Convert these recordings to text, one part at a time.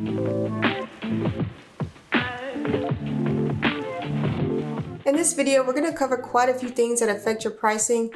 In this video, we're going to cover quite a few things that affect your pricing.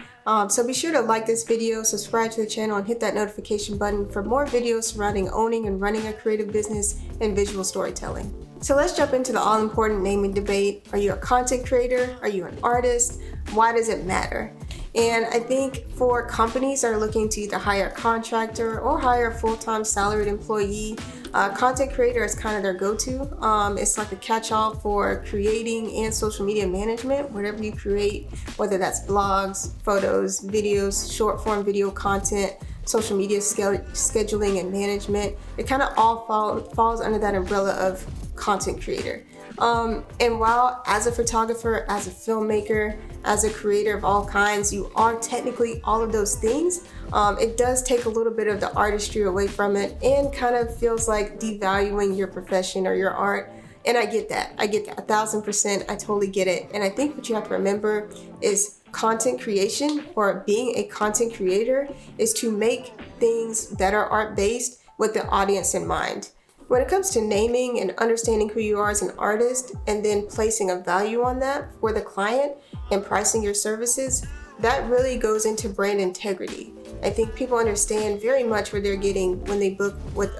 So be sure to like this video, subscribe to the channel, and hit that notification button for more videos surrounding owning and running a creative business and visual storytelling. So let's jump into the all-important naming debate. Are you a content creator? Are you an artist? Why does it matter? And I think for companies that are looking to either hire a contractor or hire a full-time salaried employee, content creator is kind of their go-to. It's like a catch-all for creating and social media management. Whatever you create, whether that's blogs, photos, videos, short-form video content, social media scheduling and management, it kind of all falls under that umbrella of content creator. And while as a photographer, as a filmmaker, as a creator of all kinds, you are technically all of those things, it does take a little bit of the artistry away from it and kind of feels like devaluing your profession or your art. And I get that 1,000%. I totally get it. And I think what you have to remember is content creation, or being a content creator, is to make things that are art-based with the audience in mind. When it comes to naming and understanding who you are as an artist and then placing a value on that for the client and pricing your services, that really goes into brand integrity. I think people understand very much what they're getting when they book with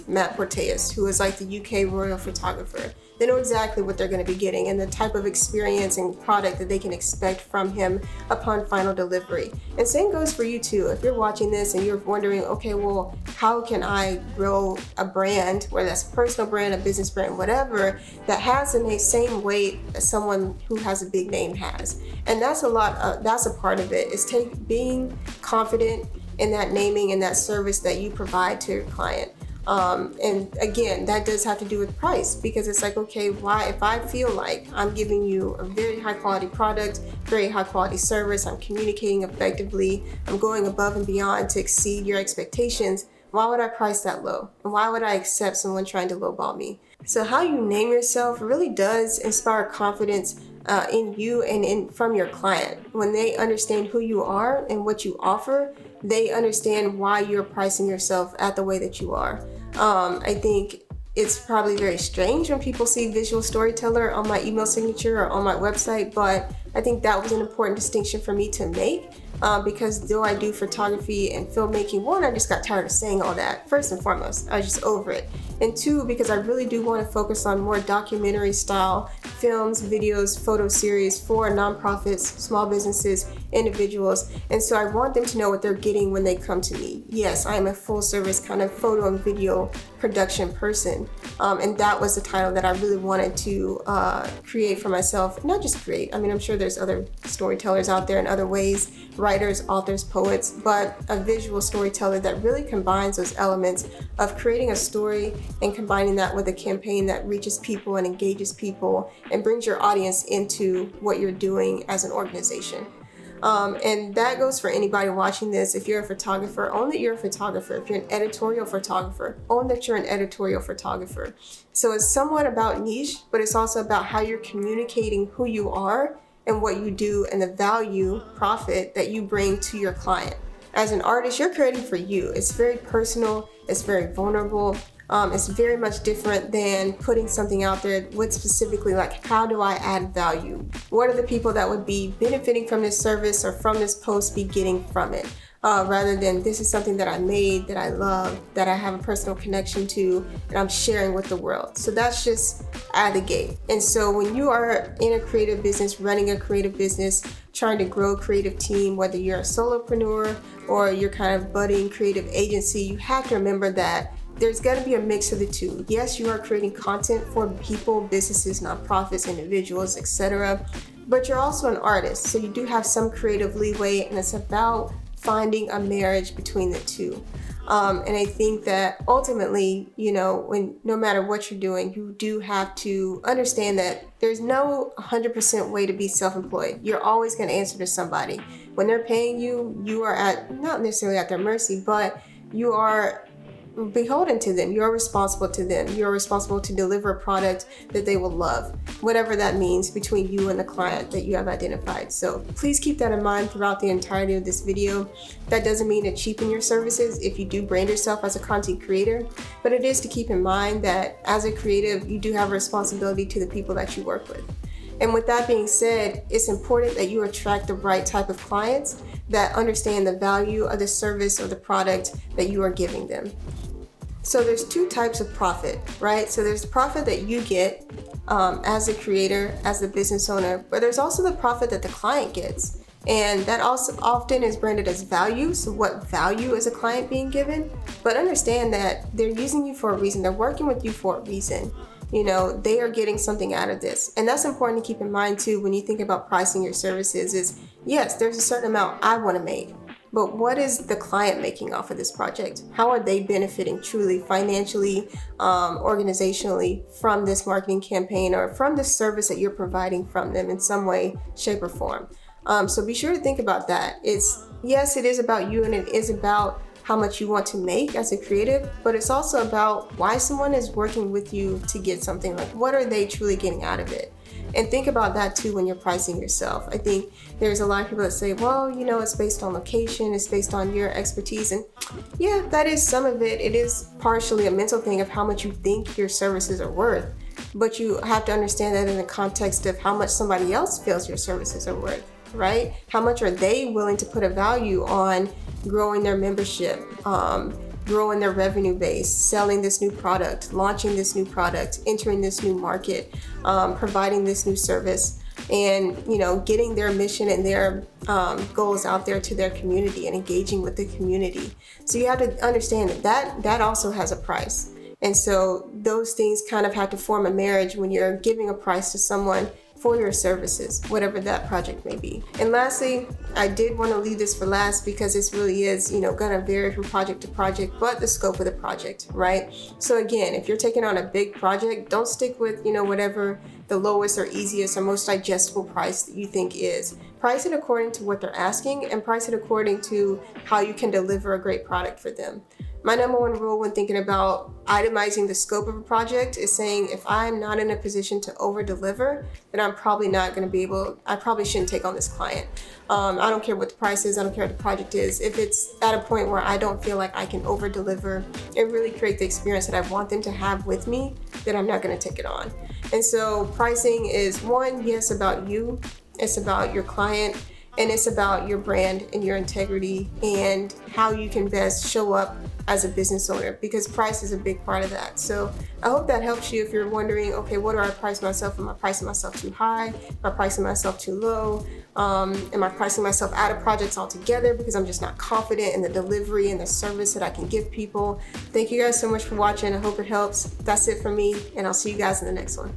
Matt Porteus, who is like the UK royal photographer. They know exactly what they're going to be getting and the type of experience and product that they can expect from him upon final delivery. And same goes for you too. If you're watching this and you're wondering, okay, well, how can I grow a brand, whether that's a personal brand, a business brand, whatever, that has the same weight as someone who has a big name has? And that's a part of it, is being confident in that naming and that service that you provide to your client. And again, that does have to do with price, because it's like, okay, why, if I feel like I'm giving you a very high quality product, very high quality service, I'm communicating effectively, I'm going above and beyond to exceed your expectations, why would I price that low? And why would I accept someone trying to lowball me? So how you name yourself really does inspire confidence in you and from your client. When they understand who you are and what you offer, they understand why you're pricing yourself at the way that you are. I think it's probably very strange when people see visual storyteller on my email signature or on my website, but I think that was an important distinction for me to make, because though I do photography and filmmaking, one, I just got tired of saying all that. First and foremost, I was just over it. And two, because I really do want to focus on more documentary style films, videos, photo series for nonprofits, small businesses, individuals. And so I want them to know what they're getting when they come to me. Yes, I am a full service kind of photo and video production person. And that was the title that I really wanted to create for myself. Not just create, I mean, I'm sure there's other storytellers out there in other ways, writers, authors, poets, but a visual storyteller that really combines those elements of creating a story and combining that with a campaign that reaches people and engages people and brings your audience into what you're doing as an organization. And that goes for anybody watching this. If you're a photographer, own that you're a photographer. If you're an editorial photographer, own that you're an editorial photographer. So it's somewhat about niche, but it's also about how you're communicating who you are and what you do and the value, profit that you bring to your client. As an artist, you're creating for you. It's very personal, it's very vulnerable. It's very much different than putting something out there with specifically like, how do I add value? What are the people that would be benefiting from this service or from this post be getting from it? Rather than this is something that I made, that I love, that I have a personal connection to, and I'm sharing with the world. So that's just out of the gate. And so when you are in a creative business, running a creative business, trying to grow a creative team, whether you're a solopreneur or you're kind of budding creative agency, you have to remember that there's got to be a mix of the two. Yes, you are creating content for people, businesses, nonprofits, individuals, etc. But you're also an artist, so you do have some creative leeway, and it's about finding a marriage between the two. And I think that ultimately, no matter what you're doing, you do have to understand that there's no 100% way to be self-employed. You're always going to answer to somebody. When they're paying you, you are not necessarily at their mercy, but you are beholden to them. You're responsible to them. You're responsible to deliver a product that they will love, whatever that means between you and the client that you have identified. So please keep that in mind throughout the entirety of this video. That doesn't mean to cheapen your services if you do brand yourself as a content creator, but it is to keep in mind that as a creative, you do have a responsibility to the people that you work with. And with that being said, it's important that you attract the right type of clients that understand the value of the service or the product that you are giving them. So there's two types of profit, right? So there's the profit that you get as a creator, as the business owner, but there's also the profit that the client gets. And that also often is branded as value. So what value is a client being given? But understand that they're using you for a reason. They're working with you for a reason. You know, they are getting something out of this. And that's important to keep in mind too when you think about pricing your services is, yes, there's a certain amount I want to make, but what is the client making off of this project? How are they benefiting truly financially, organizationally from this marketing campaign or from the service that you're providing from them in some way, shape, or form? So be sure to think about that. Yes, it is about you and it is about how much you want to make as a creative, but it's also about why someone is working with you to get something. Like, what are they truly getting out of it? And think about that too when you're pricing yourself. I think there's a lot of people that say, well, you know, it's based on location, it's based on your expertise. And yeah, that is some of it. It is partially a mental thing of how much you think your services are worth. But you have to understand that in the context of how much somebody else feels your services are worth, right? How much are they willing to put a value on growing their membership, growing their revenue base, selling this new product, launching this new product, entering this new market, providing this new service, and, you know, getting their mission and their goals out there to their community and engaging with the community. So you have to understand that also has a price. And so those things kind of have to form a marriage when you're giving a price to someone for your services, whatever that project may be. And lastly, I did want to leave this for last because this really is, you know, gonna vary from project to project, but the scope of the project, right? So again, if you're taking on a big project, don't stick with, you know, whatever the lowest or easiest or most digestible price that you think is. Price it according to what they're asking and price it according to how you can deliver a great product for them. My number one rule when thinking about itemizing the scope of a project is saying if I'm not in a position to over deliver, then I'm probably not going to be able, I probably shouldn't take on this client. I don't care what the price is, I don't care what the project is. If it's at a point where I don't feel like I can over deliver and really create the experience that I want them to have with me, then I'm not going to take it on. And so pricing is one, yes, about you, it's about your client, and it's about your brand and your integrity and how you can best show up as a business owner, because price is a big part of that. So I hope that helps you if you're wondering, okay, what do I price myself? Am I pricing myself too high? Am I pricing myself too low? Am I pricing myself out of projects altogether because I'm just not confident in the delivery and the service that I can give people? Thank you guys so much for watching. I hope it helps. That's it for me, and I'll see you guys in the next one.